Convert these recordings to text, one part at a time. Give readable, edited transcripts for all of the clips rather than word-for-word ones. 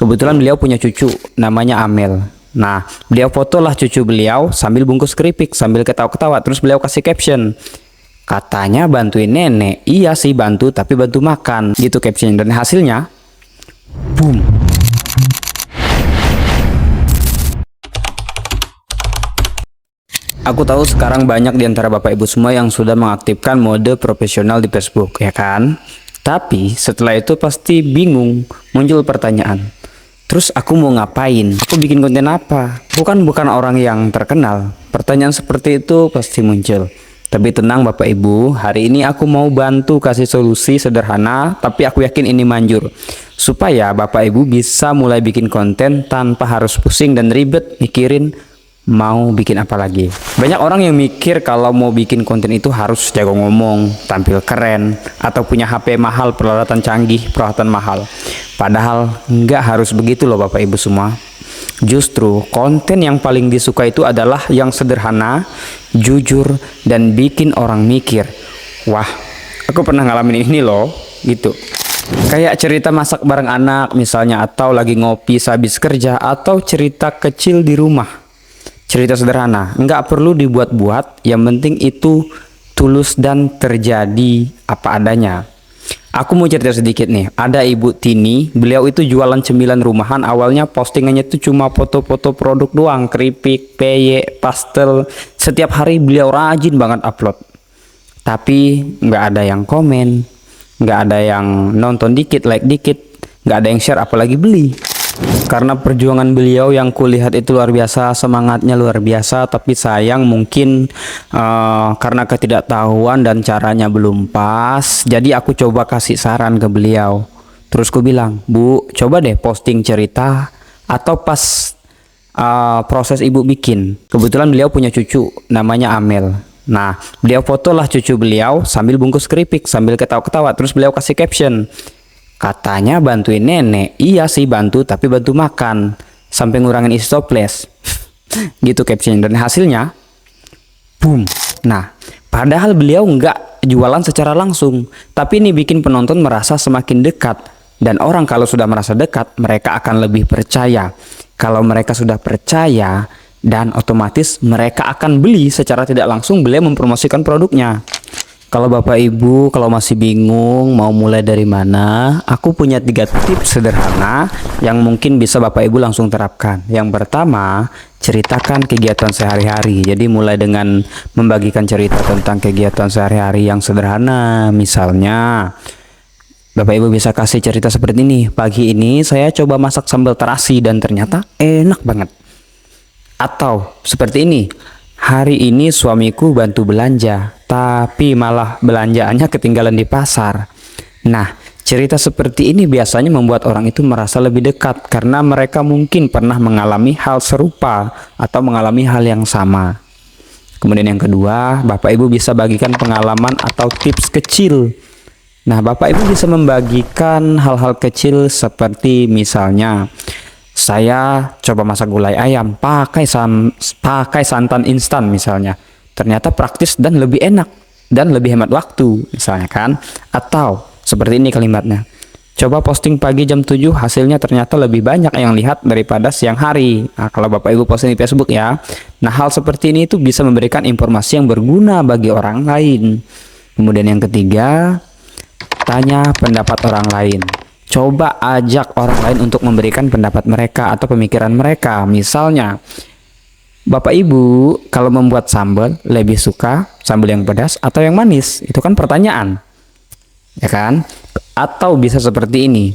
Kebetulan beliau punya cucu, namanya Amel. Nah, beliau fotolah cucu beliau sambil bungkus keripik, sambil ketawa-ketawa. Terus beliau kasih caption, katanya bantuin nenek. Iya sih bantu, tapi bantu makan. Gitu caption. Dan hasilnya, boom. Aku tahu sekarang banyak di antara Bapak Ibu semua yang sudah mengaktifkan mode profesional di Facebook, ya kan? Tapi setelah itu pasti bingung, muncul pertanyaan. Terus aku mau ngapain? Aku bikin konten apa? Bukan orang yang terkenal. Pertanyaan seperti itu pasti muncul. Tapi tenang Bapak Ibu, hari ini aku mau bantu kasih solusi sederhana, tapi aku yakin ini manjur. Supaya Bapak Ibu bisa mulai bikin konten tanpa harus pusing dan ribet mikirin mau bikin apa lagi. Banyak orang yang mikir kalau mau bikin konten itu harus jago ngomong, tampil keren, atau punya HP mahal, peralatan canggih, peralatan mahal. Padahal nggak harus begitu loh Bapak Ibu semua. Justru konten yang paling disuka itu adalah yang sederhana, jujur, dan bikin orang mikir, wah aku pernah ngalamin ini loh, gitu. Kayak cerita masak bareng anak misalnya, atau lagi ngopi sehabis kerja, atau cerita kecil di rumah. Cerita sederhana, nggak perlu dibuat-buat, yang penting itu tulus dan terjadi apa adanya. Aku mau cerita sedikit nih, ada Ibu Tini, beliau itu jualan cemilan rumahan, awalnya postingannya itu cuma foto-foto produk doang, keripik, peyek, pastel, setiap hari beliau rajin banget upload. Tapi nggak ada yang komen, nggak ada yang nonton dikit, like dikit, nggak ada yang share, apalagi beli. Karena perjuangan beliau yang kulihat itu luar biasa, semangatnya luar biasa, tapi sayang mungkin karena ketidaktahuan dan caranya belum pas, jadi aku coba kasih saran ke beliau. Terus ku bilang, Bu, coba deh posting cerita atau pas proses Ibu bikin. Kebetulan beliau punya cucu, namanya Amel. Nah, beliau fotolah cucu beliau sambil bungkus keripik, sambil ketawa-ketawa. Terus beliau kasih caption, katanya bantuin nenek. Iya sih bantu, tapi bantu makan, sampai ngurangin isi toples. Gitu caption. Dan hasilnya, boom. Nah, padahal beliau nggak jualan secara langsung, tapi ini bikin penonton merasa semakin dekat. Dan orang kalau sudah merasa dekat, mereka akan lebih percaya. Kalau mereka sudah percaya, dan otomatis mereka akan beli secara tidak langsung, beliau mempromosikan produknya. Kalau Bapak Ibu kalau masih bingung mau mulai dari mana, aku punya 3 tips sederhana yang mungkin bisa Bapak Ibu langsung terapkan. Yang pertama, ceritakan kegiatan sehari-hari. Jadi mulai dengan membagikan cerita tentang kegiatan sehari-hari yang sederhana. Misalnya, Bapak Ibu bisa kasih cerita seperti ini. Pagi ini saya coba masak sambal terasi dan ternyata enak banget. Atau seperti ini. Hari ini suamiku bantu belanja, tapi malah belanjaannya ketinggalan di pasar. Nah, cerita seperti ini biasanya membuat orang itu merasa lebih dekat karena mereka mungkin pernah mengalami hal serupa atau mengalami hal yang sama. Kemudian yang kedua, Bapak Ibu bisa bagikan pengalaman atau tips kecil. Nah, Bapak Ibu bisa membagikan hal-hal kecil seperti misalnya, saya coba masak gulai ayam pakai santan instan misalnya. Ternyata praktis dan lebih enak dan lebih hemat waktu misalnya kan. Atau seperti ini kalimatnya. Coba posting pagi jam 7, hasilnya ternyata lebih banyak yang lihat daripada siang hari. Nah, kalau Bapak Ibu posting di Facebook ya. Nah, hal seperti ini itu bisa memberikan informasi yang berguna bagi orang lain. Kemudian yang ketiga, tanya pendapat orang lain. Coba ajak orang lain untuk memberikan pendapat mereka atau pemikiran mereka. Misalnya, Bapak Ibu kalau membuat sambal lebih suka sambal yang pedas atau yang manis? Itu kan pertanyaan, ya kan? Atau bisa seperti ini,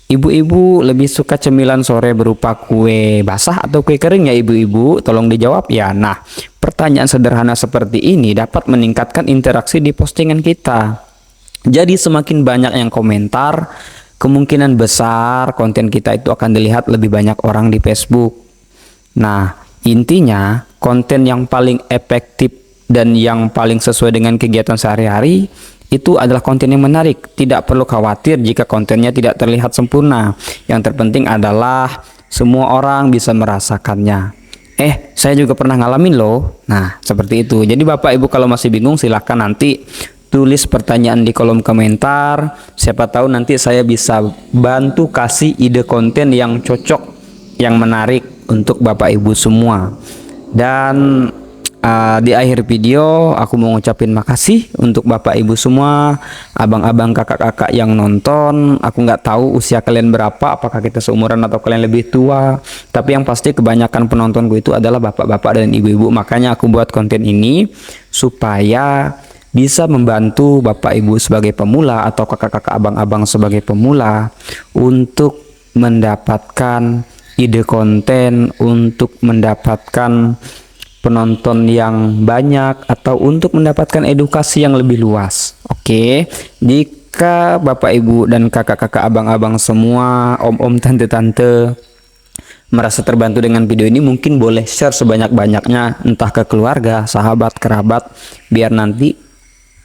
Ibu-ibu lebih suka cemilan sore berupa kue basah atau kue kering ya Ibu-ibu? Tolong dijawab ya. Nah, pertanyaan sederhana seperti ini dapat meningkatkan interaksi di postingan kita. Jadi semakin banyak yang komentar, kemungkinan besar konten kita itu akan dilihat lebih banyak orang di Facebook. Nah, intinya konten yang paling efektif dan yang paling sesuai dengan kegiatan sehari-hari itu adalah konten yang menarik. Tidak perlu khawatir jika kontennya tidak terlihat sempurna. Yang terpenting adalah semua orang bisa merasakannya. Saya juga pernah ngalamin loh. Nah, seperti itu. Jadi Bapak Ibu kalau masih bingung silahkan nanti tulis pertanyaan di kolom komentar. Siapa tahu nanti saya bisa bantu kasih ide konten yang cocok, yang menarik untuk Bapak Ibu semua. Dan di akhir video aku mau ngucapin makasih untuk Bapak Ibu semua, abang-abang, kakak-kakak yang nonton. Aku nggak tahu usia kalian berapa, apakah kita seumuran atau kalian lebih tua, tapi yang pasti kebanyakan penontonku itu adalah bapak-bapak dan ibu-ibu. Makanya aku buat konten ini supaya bisa membantu Bapak Ibu sebagai pemula atau kakak-kakak, abang-abang sebagai pemula untuk mendapatkan ide konten, untuk mendapatkan penonton yang banyak, atau untuk mendapatkan edukasi yang lebih luas. Oke, jika Bapak Ibu dan kakak-kakak, abang-abang semua, om-om, tante-tante merasa terbantu dengan video ini, mungkin boleh share sebanyak-banyaknya, entah ke keluarga, sahabat, kerabat, biar nanti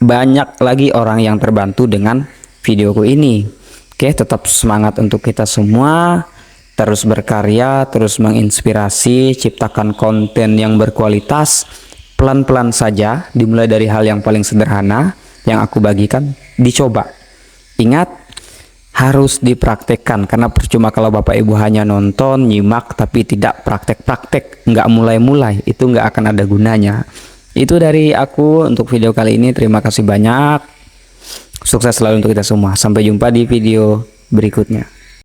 banyak lagi orang yang terbantu dengan videoku ini. Oke, tetap semangat untuk kita semua. Terus berkarya, terus menginspirasi, ciptakan konten yang berkualitas. Pelan-pelan saja, dimulai dari hal yang paling sederhana yang aku bagikan, dicoba. Ingat, harus dipraktekkan, karena percuma kalau Bapak Ibu hanya nonton, nyimak, tapi tidak praktek-praktek, nggak mulai-mulai, itu nggak akan ada gunanya. Itu dari aku untuk video kali ini. Terima kasih banyak. Sukses selalu untuk kita semua. Sampai jumpa di video berikutnya.